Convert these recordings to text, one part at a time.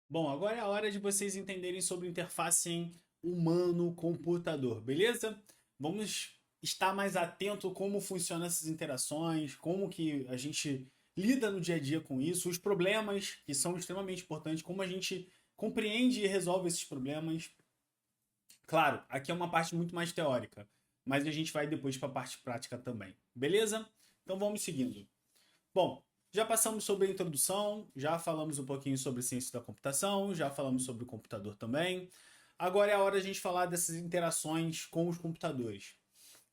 Bom, agora é a hora de vocês entenderem sobre interface em humano-computador, beleza? Vamos estar mais atento como funcionam essas interações, como que a gente lida no dia a dia com isso, os problemas que são extremamente importantes, como a gente compreende e resolve esses problemas. Claro, aqui é uma parte muito mais teórica, mas a gente vai depois para a parte prática também, beleza? Então vamos seguindo. Bom, já passamos sobre a introdução, já falamos um pouquinho sobre ciência da computação, já falamos sobre o computador também. Agora é a hora de a gente falar dessas interações com os computadores.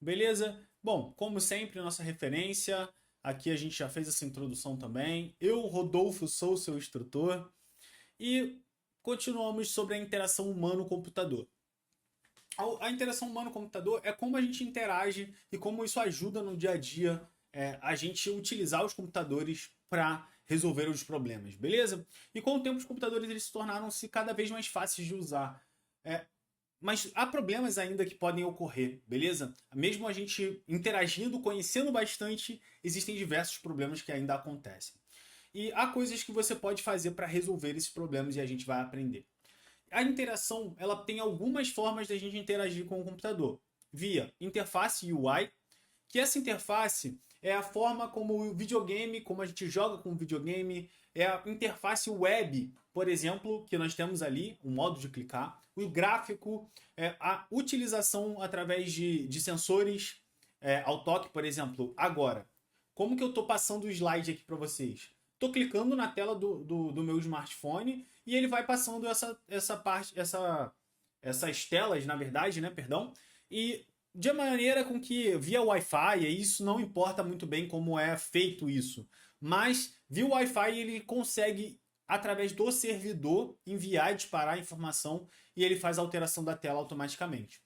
Beleza? Bom, como sempre, nossa referência. Aqui a gente já fez essa introdução também. Eu, Rodolfo, sou seu instrutor. E continuamos sobre a interação humano-computador. A interação humano-computador é como a gente interage e como isso ajuda no dia a dia a gente utilizar os computadores para resolver os problemas, beleza? E com o tempo os computadores eles se tornaram-se cada vez mais fáceis de usar. É, mas há problemas ainda que podem ocorrer, beleza? Mesmo a gente interagindo, conhecendo bastante, existem diversos problemas que ainda acontecem. E há coisas que você pode fazer para resolver esses problemas e a gente vai aprender. A interação, ela tem algumas formas da gente interagir com o computador. Via interface UI, que essa interface é a forma como o videogame, como a gente joga com o videogame, é a interface web, por exemplo, que nós temos ali, o modo de clicar, o gráfico, a utilização através de sensores ao toque, por exemplo, agora. Como que eu estou passando o slide aqui para vocês? Estou clicando na tela do meu smartphone e ele vai passando essa parte, essas telas, na verdade, né? Perdão. E de maneira com que via Wi-Fi, e isso não importa muito bem como é feito isso, mas via Wi-Fi ele consegue através do servidor enviar e disparar a informação e ele faz a alteração da tela automaticamente.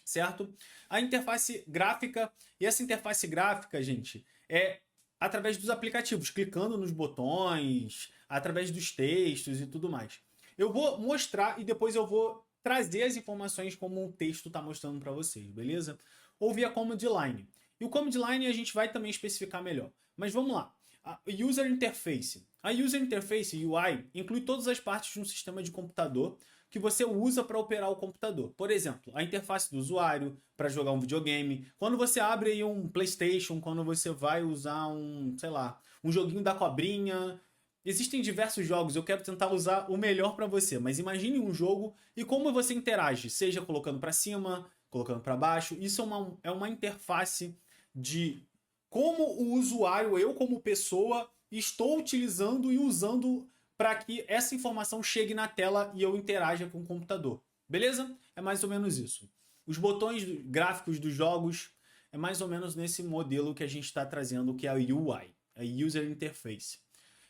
Certo? A interface gráfica, e essa interface gráfica, gente, é através dos aplicativos, clicando nos botões, através dos textos e tudo mais. Eu vou mostrar e depois eu vou trazer as informações como o texto está mostrando para vocês, beleza? Ou via command line. E o command line a gente vai também especificar melhor. Mas vamos lá. A User Interface. A User Interface, UI, inclui todas as partes de um sistema de computador que você usa para operar o computador. Por exemplo, a interface do usuário para jogar um videogame. Quando você abre aí um PlayStation, quando você vai usar um, sei lá, um joguinho da cobrinha. Existem diversos jogos, eu quero tentar usar o melhor para você, mas imagine um jogo e como você interage, seja colocando para cima, colocando para baixo. Isso é uma interface de como o usuário, eu como pessoa, estou utilizando e usando para que essa informação chegue na tela e eu interaja com o computador. Beleza? É mais ou menos isso. Os botões gráficos dos jogos é mais ou menos nesse modelo que a gente está trazendo, que é a UI, a User Interface.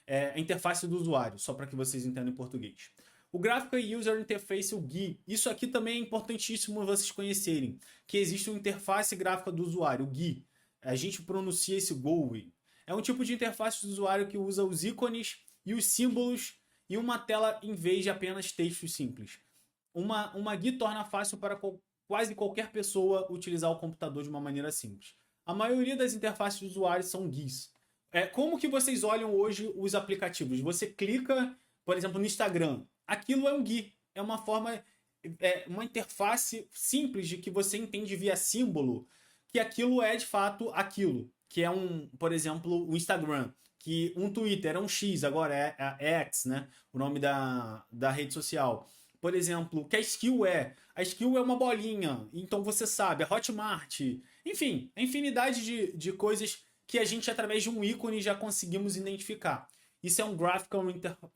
É a interface do usuário, só para que vocês entendam em português. O gráfico é User Interface, o GUI. Isso aqui também é importantíssimo vocês conhecerem, que existe uma interface gráfica do usuário, o GUI. A gente pronuncia esse GUI. É um tipo de interface do usuário que usa os ícones e os símbolos e uma tela em vez de apenas textos simples. Uma GUI torna fácil para quase qualquer pessoa utilizar o computador de uma maneira simples. A maioria das interfaces de usuários são GUIs. Como que vocês olham hoje os aplicativos? Você clica, por exemplo, no Instagram. Aquilo é um GUI. É uma forma, uma interface simples de que você entende via símbolo que aquilo é de fato aquilo. Que é por exemplo, o Instagram. Que um Twitter é um X, agora é X, né? O nome da rede social. Por exemplo, o que a skill é? A skill é uma bolinha, então você sabe, a Hotmart. Enfim, a infinidade de coisas que a gente, através de um ícone, já conseguimos identificar. Isso é um Graphical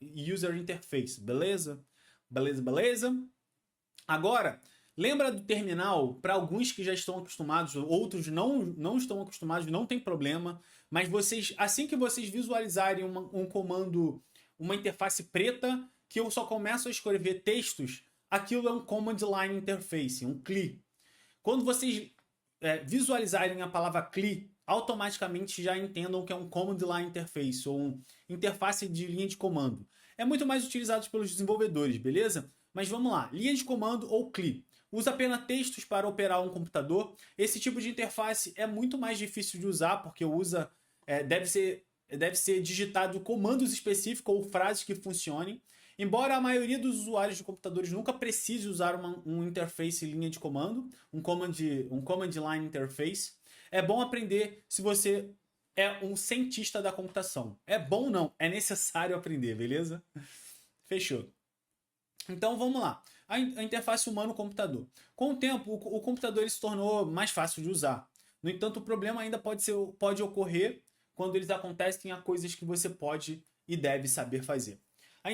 User Interface, beleza? Beleza, beleza? Agora, lembra do terminal? Para alguns que já estão acostumados, outros não estão acostumados, não tem problema. Mas vocês, assim que vocês visualizarem um comando, uma interface preta, que eu só começo a escrever textos, aquilo é um Command Line Interface, um CLI. Quando vocês visualizarem a palavra CLI, automaticamente já entendam que é um Command Line Interface ou um interface de linha de comando. É muito mais utilizado pelos desenvolvedores, beleza? Mas vamos lá, linha de comando ou CLI. Usa apenas textos para operar um computador. Esse tipo de interface é muito mais difícil de usar porque deve ser deve ser digitado comandos específicos ou frases que funcionem. Embora a maioria dos usuários de computadores nunca precise usar um interface linha de comando, um command line interface, é bom aprender se você é um cientista da computação. É bom não, é necessário aprender, beleza? Fechou. Então vamos lá. A interface humano-computador. Com o tempo, o computador ele se tornou mais fácil de usar. No entanto, o problema ainda pode ocorrer quando eles acontecem a coisas que você pode e deve saber fazer. A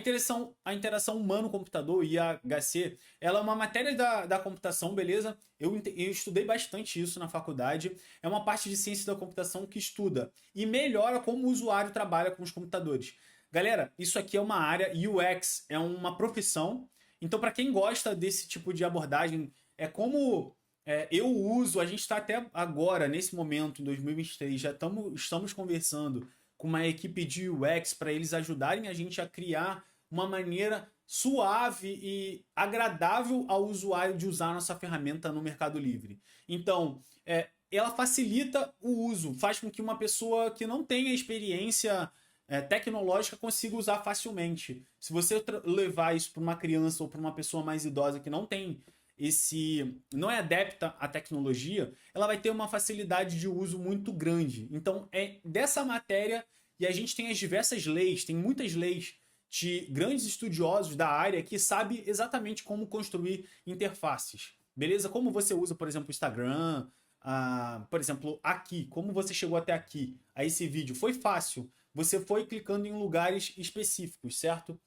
interação humano-computador, IHC, ela é uma matéria da computação, beleza? Eu estudei bastante isso na faculdade. É uma parte de ciência da computação que estuda e melhora como o usuário trabalha com os computadores. Galera, isso aqui é uma área, UX é uma profissão. Então, para quem gosta desse tipo de abordagem, é como eu uso, a gente está até agora, nesse momento, em 2023, já estamos conversando com uma equipe de UX para eles ajudarem a gente a criar uma maneira suave e agradável ao usuário de usar a nossa ferramenta no Mercado Livre. Então, ela facilita o uso, faz com que uma pessoa que não tenha experiência tecnológica consiga usar facilmente. Se você levar isso para uma criança ou para uma pessoa mais idosa que não é adepta à tecnologia, ela vai ter uma facilidade de uso muito grande. Então é dessa matéria, e a gente tem as diversas leis, tem muitas leis de grandes estudiosos da área que sabem exatamente como construir interfaces. Beleza? Como você usa, por exemplo, o Instagram, por exemplo, aqui, como você chegou até aqui, a esse vídeo, foi fácil. Você foi clicando em lugares específicos, certo?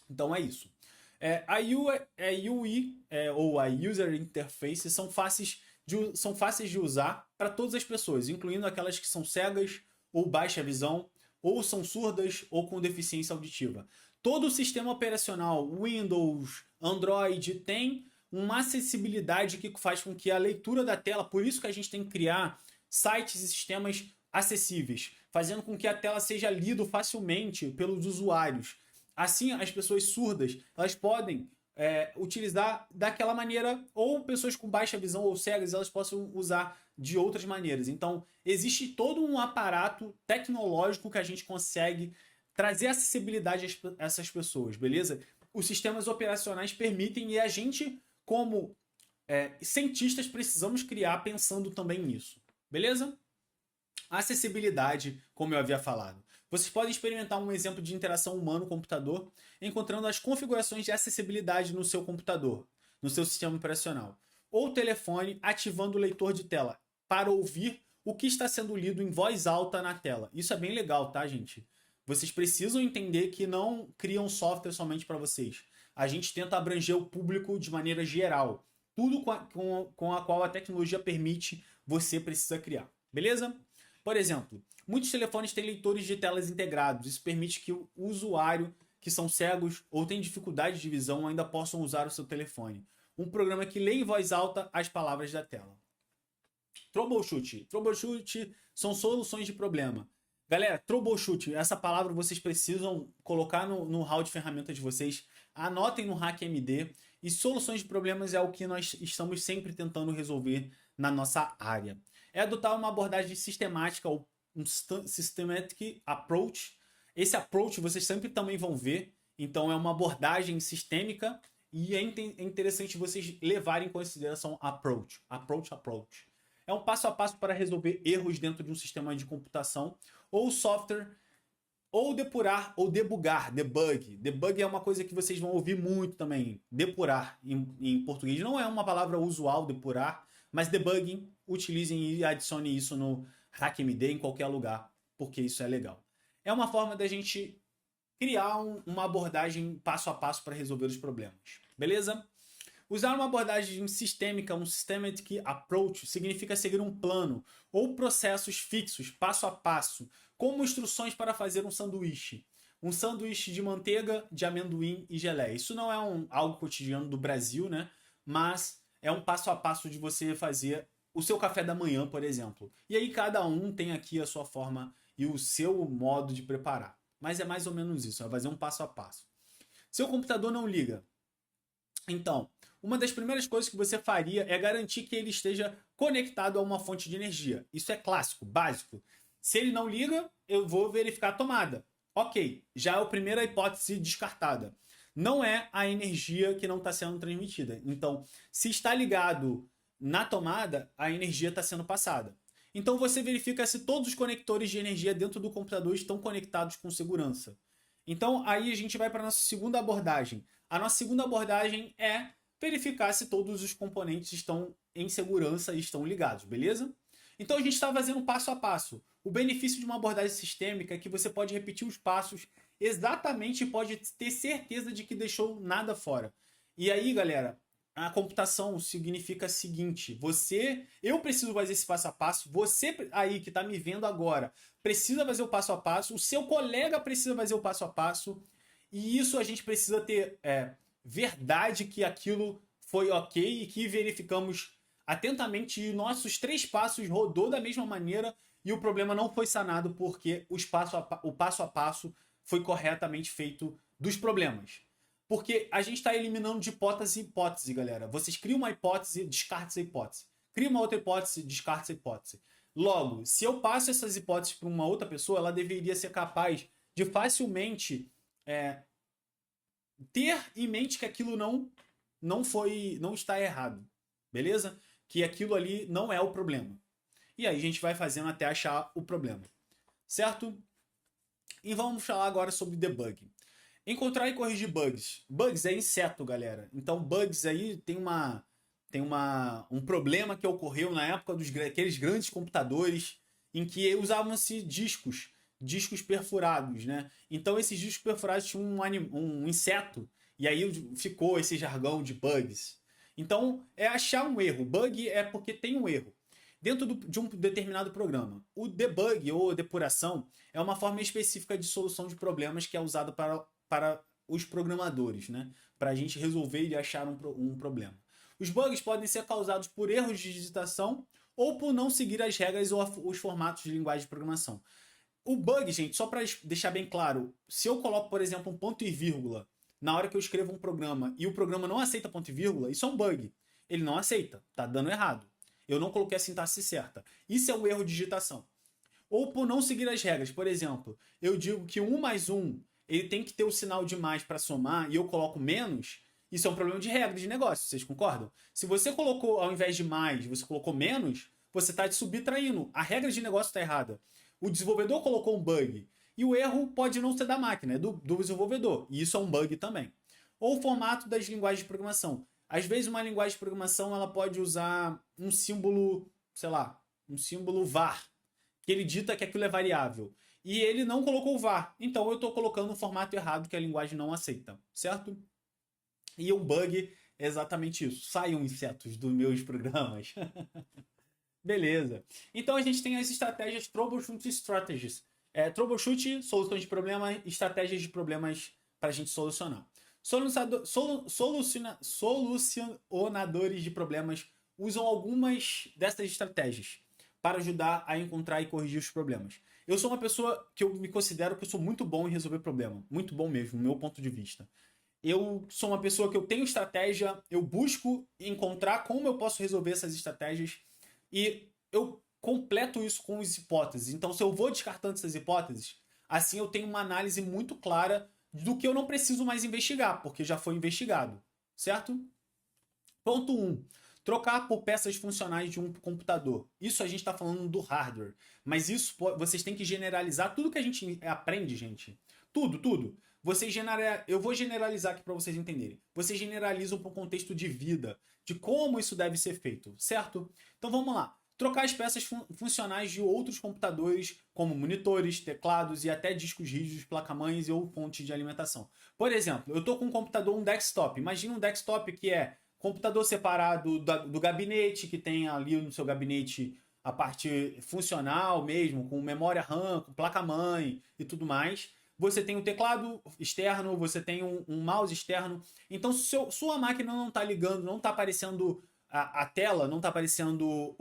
Então é isso. A UI, ou a User Interface são fáceis de usar para todas as pessoas, incluindo aquelas que são cegas ou baixa visão, ou são surdas ou com deficiência auditiva. Todo o sistema operacional, Windows, Android, tem uma acessibilidade que faz com que a leitura da tela, por isso que a gente tem que criar sites e sistemas acessíveis, fazendo com que a tela seja lida facilmente pelos usuários. Assim, as pessoas surdas, elas podem utilizar daquela maneira, ou pessoas com baixa visão ou cegas, elas possam usar de outras maneiras. Então, existe todo um aparato tecnológico que a gente consegue trazer acessibilidade a essas pessoas, beleza? Os sistemas operacionais permitem e a gente, como cientistas, precisamos criar pensando também nisso, beleza? Acessibilidade, como eu havia falado. Vocês podem experimentar um exemplo de interação humano-computador encontrando as configurações de acessibilidade no seu computador, no seu sistema operacional, ou telefone ativando o leitor de tela para ouvir o que está sendo lido em voz alta na tela. Isso é bem legal, tá, gente? Vocês precisam entender que não criam software somente para vocês. A gente tenta abranger o público de maneira geral. Tudo com a qual a tecnologia permite, você precisa criar. Beleza? Por exemplo, muitos telefones têm leitores de telas integrados. Isso permite que o usuário que são cegos ou têm dificuldade de visão ainda possam usar o seu telefone. Um programa que lê em voz alta as palavras da tela. Troubleshoot. Troubleshoot são soluções de problema. Galera, troubleshoot, essa palavra vocês precisam colocar no hall de ferramentas de vocês. Anotem no HackMD. E soluções de problemas é o que nós estamos sempre tentando resolver na nossa área. É adotar uma abordagem sistemática, ou um systematic approach. Esse approach vocês sempre também vão ver. Então é uma abordagem sistêmica e é interessante vocês levarem em consideração approach. Approach. É um passo a passo para resolver erros dentro de um sistema de computação ou software, ou depurar ou debugar, debug. Debug é uma coisa que vocês vão ouvir muito também. Depurar em português não é uma palavra usual, depurar, mas debugging, utilizem e adicione isso no HackMD em qualquer lugar, porque isso é legal. É uma forma da gente criar uma abordagem passo a passo para resolver os problemas. Beleza? Usar uma abordagem sistêmica, um systematic approach, significa seguir um plano ou processos fixos, passo a passo, como instruções para fazer um sanduíche. Um sanduíche de manteiga, de amendoim e geleia. Isso não é algo cotidiano do Brasil, né? Mas é um passo a passo de você fazer o seu café da manhã, por exemplo. E aí cada um tem aqui a sua forma e o seu modo de preparar. Mas é mais ou menos isso, é fazer um passo a passo. Seu computador não liga. Então, uma das primeiras coisas que você faria é garantir que ele esteja conectado a uma fonte de energia. Isso é clássico, básico. Se ele não liga, eu vou verificar a tomada. Ok, já é a primeira hipótese descartada. Não é a energia que não está sendo transmitida. Então, se está ligado na tomada, a energia está sendo passada. Então você verifica se todos os conectores de energia dentro do computador estão conectados com segurança. Então aí a gente vai para a nossa segunda abordagem. A nossa segunda abordagem é verificar se todos os componentes estão em segurança e estão ligados, beleza? Então a gente está fazendo passo a passo. O benefício de uma abordagem sistêmica é que você pode repetir os passos exatamente e pode ter certeza de que deixou nada fora. E aí, galera, a computação significa o seguinte: eu preciso fazer esse passo a passo, você aí que está me vendo agora precisa fazer o passo a passo, o seu colega precisa fazer o passo a passo, e isso a gente precisa ter verdade que aquilo foi ok e que verificamos atentamente e nossos 3 passos rodou da mesma maneira e o problema não foi sanado porque o passo a passo foi corretamente feito dos problemas. Porque a gente está eliminando de hipótese em hipótese, galera. Vocês criam uma hipótese, descarta essa hipótese. Cria uma outra hipótese, descarta essa hipótese. Logo, se eu passo essas hipóteses para uma outra pessoa, ela deveria ser capaz de facilmente ter em mente que aquilo não está errado. Beleza? Que aquilo ali não é o problema. E aí a gente vai fazendo até achar o problema. Certo? E vamos falar agora sobre debug. Encontrar e corrigir bugs. Bugs é inseto, galera. Então, bugs aí tem um problema que ocorreu na época daqueles grandes computadores em que usavam-se discos perfurados, né? Então, esses discos perfurados tinham um inseto e aí ficou esse jargão de bugs. Então, é achar um erro. Bug é porque tem um erro dentro de um determinado programa. O debug ou depuração é uma forma específica de solução de problemas que é usada para os programadores, né? Para a gente resolver e achar um problema. Os bugs podem ser causados por erros de digitação ou por não seguir as regras ou os formatos de linguagem de programação. O bug, gente, só para deixar bem claro, se eu coloco, por exemplo, um ponto e vírgula na hora que eu escrevo um programa e o programa não aceita ponto e vírgula, isso é um bug. Ele não aceita, tá dando errado. Eu não coloquei a sintaxe certa. Isso é um erro de digitação. Ou por não seguir as regras. Por exemplo, eu digo que 1 mais 1 ele tem que ter o sinal de mais para somar e eu coloco menos, isso é um problema de regra de negócio, vocês concordam? Se você colocou, ao invés de mais, você colocou menos, você está subtraindo. A regra de negócio está errada. O desenvolvedor colocou um bug. E o erro pode não ser da máquina, é do desenvolvedor. E isso é um bug também. Ou o formato das linguagens de programação. Às vezes uma linguagem de programação ela pode usar um símbolo, sei lá, um símbolo var, que ele dita que aquilo é variável. E ele não colocou o var. Então eu estou colocando um formato errado que a linguagem não aceita, certo? E um bug é exatamente isso. Saiam insetos dos meus programas. Beleza. Então a gente tem as estratégias Troubleshoot Strategies. Troubleshoot, soluções de problemas, estratégias de problemas para a gente solucionar. Solucionadores de problemas usam algumas dessas estratégias para ajudar a encontrar e corrigir os problemas. Eu sou uma pessoa que eu me considero que eu sou muito bom em resolver problema. Muito bom mesmo, no meu ponto de vista. Eu sou uma pessoa que eu tenho estratégia, eu busco encontrar como eu posso resolver essas estratégias e eu completo isso com as hipóteses. Então, se eu vou descartando essas hipóteses, assim eu tenho uma análise muito clara do que eu não preciso mais investigar, porque já foi investigado, certo? Ponto 1. Trocar por peças funcionais de um computador. Isso a gente está falando do hardware. Mas isso vocês têm que generalizar tudo que a gente aprende, gente. Tudo, tudo. Eu vou generalizar aqui para vocês entenderem. Vocês generalizam para o contexto de vida, de como isso deve ser feito, certo? Então vamos lá. Trocar as peças funcionais de outros computadores, como monitores, teclados e até discos rígidos, placa-mães ou fontes de alimentação. Por exemplo, eu estou com um computador, um desktop. Imagina um desktop que é computador separado do gabinete, que tem ali no seu gabinete a parte funcional mesmo, com memória RAM, com placa-mãe e tudo mais. Você tem um teclado externo, você tem um mouse externo. Então, se sua máquina não está ligando, não está aparecendo a tela, não está aparecendo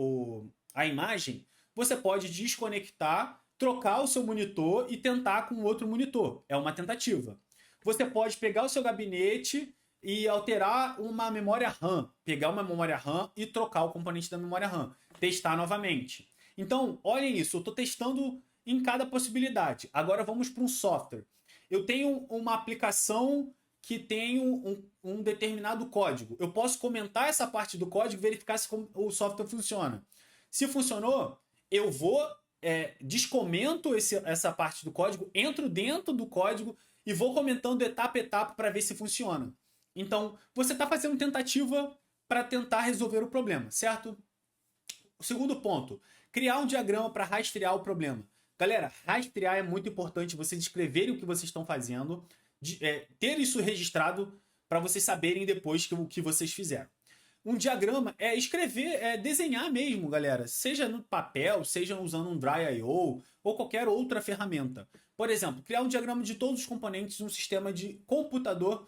a imagem, você pode desconectar, trocar o seu monitor e tentar com outro monitor. É uma tentativa. Você pode pegar o seu gabinete e alterar uma memória RAM, pegar uma memória RAM e trocar o componente da memória RAM, testar novamente. Então, olhem isso, eu estou testando em cada possibilidade. Agora vamos para um software. Eu tenho uma aplicação que tem um determinado código. Eu posso comentar essa parte do código e verificar se o software funciona. Se funcionou, eu vou, descomento essa parte do código, entro dentro do código e vou comentando etapa a etapa para ver se funciona. Então, você está fazendo tentativa para tentar resolver o problema, certo? O segundo ponto, criar um diagrama para rastrear o problema. Galera, rastrear é muito importante, vocês escreverem o que vocês estão fazendo, ter isso registrado para vocês saberem depois o que vocês fizeram. Um diagrama é escrever, é desenhar mesmo, galera. Seja no papel, seja usando um Dry.io ou qualquer outra ferramenta. Por exemplo, criar um diagrama de todos os componentes de um sistema de computador,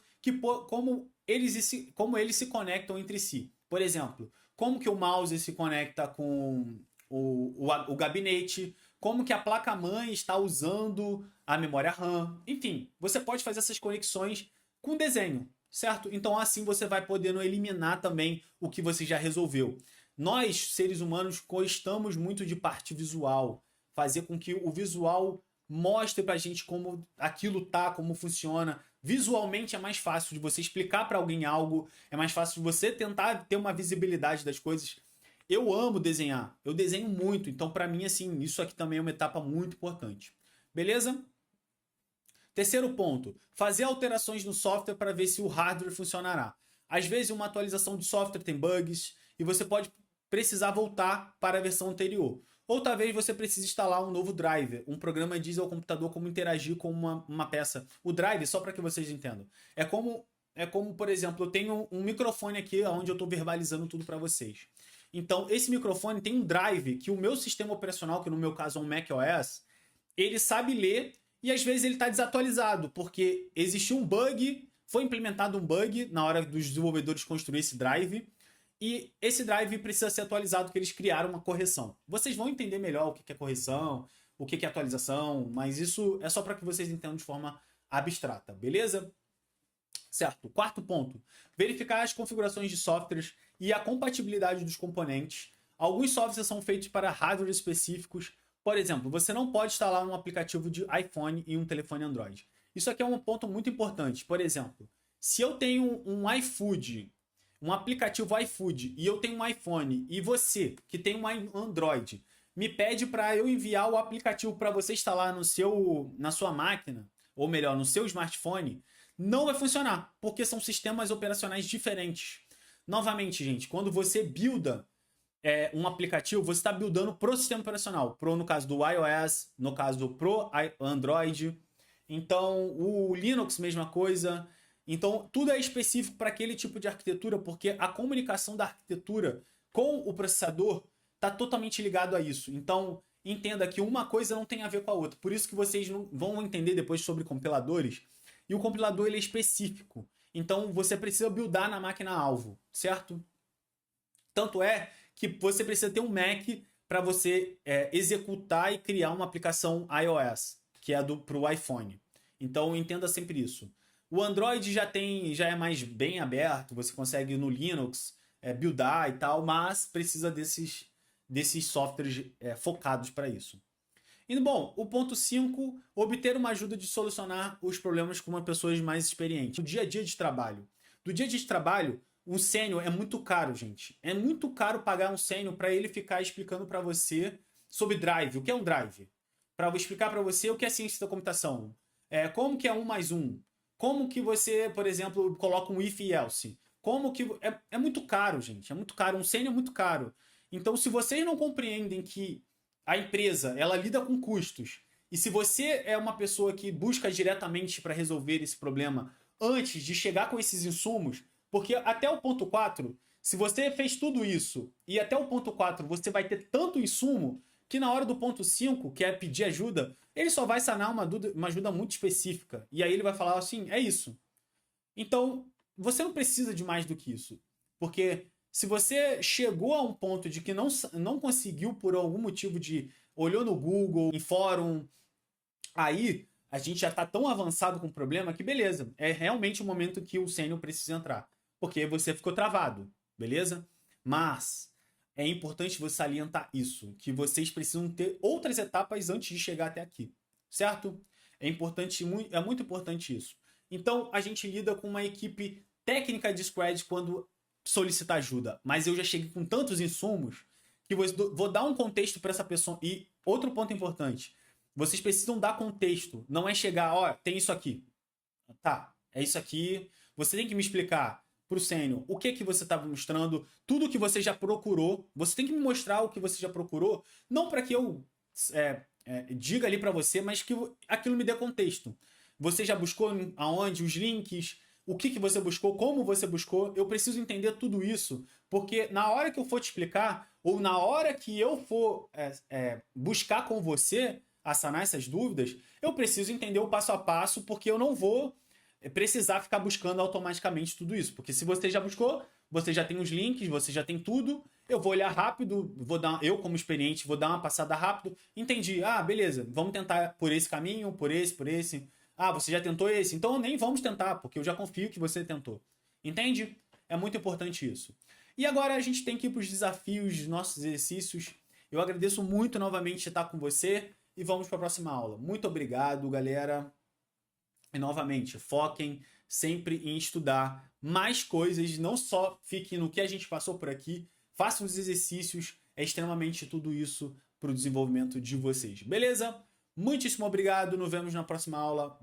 como eles se conectam entre si. Por exemplo, como que o mouse se conecta com o gabinete, como que a placa-mãe está usando a memória RAM. Enfim, você pode fazer essas conexões com desenho, certo? Então assim você vai podendo eliminar também o que você já resolveu. Nós, seres humanos, gostamos muito de parte visual, fazer com que o visual mostre pra gente como aquilo tá, como funciona. Visualmente é mais fácil de você explicar para alguém algo, é mais fácil de você tentar ter uma visibilidade das coisas. Eu amo desenhar, eu desenho muito, então para mim assim, isso aqui também é uma etapa muito importante. Beleza? Terceiro ponto, fazer alterações no software para ver se o hardware funcionará. Às vezes uma atualização de software tem bugs e você pode precisar voltar para a versão anterior. Ou talvez você precise instalar um novo driver. Um programa diz ao computador como interagir com uma peça. O drive, só para que vocês entendam, é como, por exemplo, eu tenho um microfone aqui onde eu estou verbalizando tudo para vocês. Então, esse microfone tem um drive que o meu sistema operacional, que no meu caso é um macOS, ele sabe ler e às vezes ele está desatualizado, porque existiu um bug, foi implementado um bug na hora dos desenvolvedores construir esse drive, e esse drive precisa ser atualizado, porque eles criaram uma correção. Vocês vão entender melhor o que é correção, o que é atualização, mas isso é só para que vocês entendam de forma abstrata, beleza? Certo. Quarto ponto, verificar as configurações de softwares e a compatibilidade dos componentes. Alguns softwares são feitos para hardware específicos. Por exemplo, você não pode instalar um aplicativo de iPhone em um telefone Android. Isso aqui é um ponto muito importante. Por exemplo, se eu tenho um iFood, um aplicativo iFood, e eu tenho um iPhone, e você, que tem um Android, me pede para eu enviar o aplicativo para você instalar na sua máquina, ou melhor, no seu smartphone, não vai funcionar, porque são sistemas operacionais diferentes. Novamente, gente, quando você builda um aplicativo, você está buildando pro sistema operacional. No caso do iOS, no caso pro Android. Então, o Linux, mesma coisa. Então, tudo é específico para aquele tipo de arquitetura, porque a comunicação da arquitetura com o processador está totalmente ligado a isso. Então, entenda que uma coisa não tem a ver com a outra. Por isso que vocês vão entender depois sobre compiladores. E o compilador ele é específico. Então, você precisa buildar na máquina-alvo, certo? Tanto é que você precisa ter um Mac para você executar e criar uma aplicação iOS, que é para o iPhone. Então, entenda sempre isso. O Android já é mais bem aberto, você consegue no Linux buildar e tal, mas precisa desses softwares focados para isso. E, bom, o ponto 5, obter uma ajuda de solucionar os problemas com uma pessoa mais experiente. Do dia a dia de trabalho. Do dia a dia de trabalho, um sênior é muito caro, gente. É muito caro pagar um sênior para ele ficar explicando para você sobre drive. O que é um drive? Para explicar para você o que é ciência da computação. Como que é 1 mais 1. Como que você, por exemplo, coloca um if e else. Como que... É muito caro, gente. É muito caro. Um sênior é muito caro. Então, se vocês não compreendem que a empresa, ela lida com custos, e se você é uma pessoa que busca diretamente para resolver esse problema antes de chegar com esses insumos, porque até o ponto 4, se você fez tudo isso e até o ponto 4 você vai ter tanto insumo que na hora do ponto 5, que é pedir ajuda, ele só vai sanar uma ajuda muito específica. E aí ele vai falar assim, é isso. Então, você não precisa de mais do que isso. Porque se você chegou a um ponto de que não conseguiu por algum motivo olhou no Google, em fórum, aí a gente já está tão avançado com o problema que beleza, é realmente o momento que o sênior precisa entrar. Porque você ficou travado, beleza? Mas é importante você salientar isso, que vocês precisam ter outras etapas antes de chegar até aqui, certo? É muito importante isso. Então, a gente lida com uma equipe técnica de Scred quando solicita ajuda, mas eu já cheguei com tantos insumos que vou dar um contexto para essa pessoa. E outro ponto importante, vocês precisam dar contexto, não é chegar, ó, tem isso aqui. Tá, é isso aqui. Você tem que me explicar pro sênior o que que você estava mostrando, tudo que você já procurou. Você tem que me mostrar o que você já procurou, não para que eu diga ali para você, mas que aquilo me dê contexto. Você já buscou aonde os links, o que que você buscou, como você buscou? Eu preciso entender tudo isso, porque na hora que eu for te explicar, ou na hora que eu for buscar com você a sanar essas dúvidas, eu preciso entender o passo a passo, porque eu não vou precisar ficar buscando automaticamente tudo isso. Porque se você já buscou, você já tem os links, você já tem tudo. Eu vou olhar rápido, eu como experiente, vou dar uma passada rápido. Entendi. Ah, beleza, vamos tentar por esse caminho, por esse. Ah, você já tentou esse? Então nem vamos tentar, porque eu já confio que você tentou. Entende? É muito importante isso. E agora a gente tem que ir para os desafios dos nossos exercícios. Eu agradeço muito novamente estar com você e vamos para a próxima aula. Muito obrigado, galera. E novamente, foquem sempre em estudar mais coisas, não só fiquem no que a gente passou por aqui, façam os exercícios, é extremamente tudo isso para o desenvolvimento de vocês, beleza? Muitíssimo obrigado, nos vemos na próxima aula.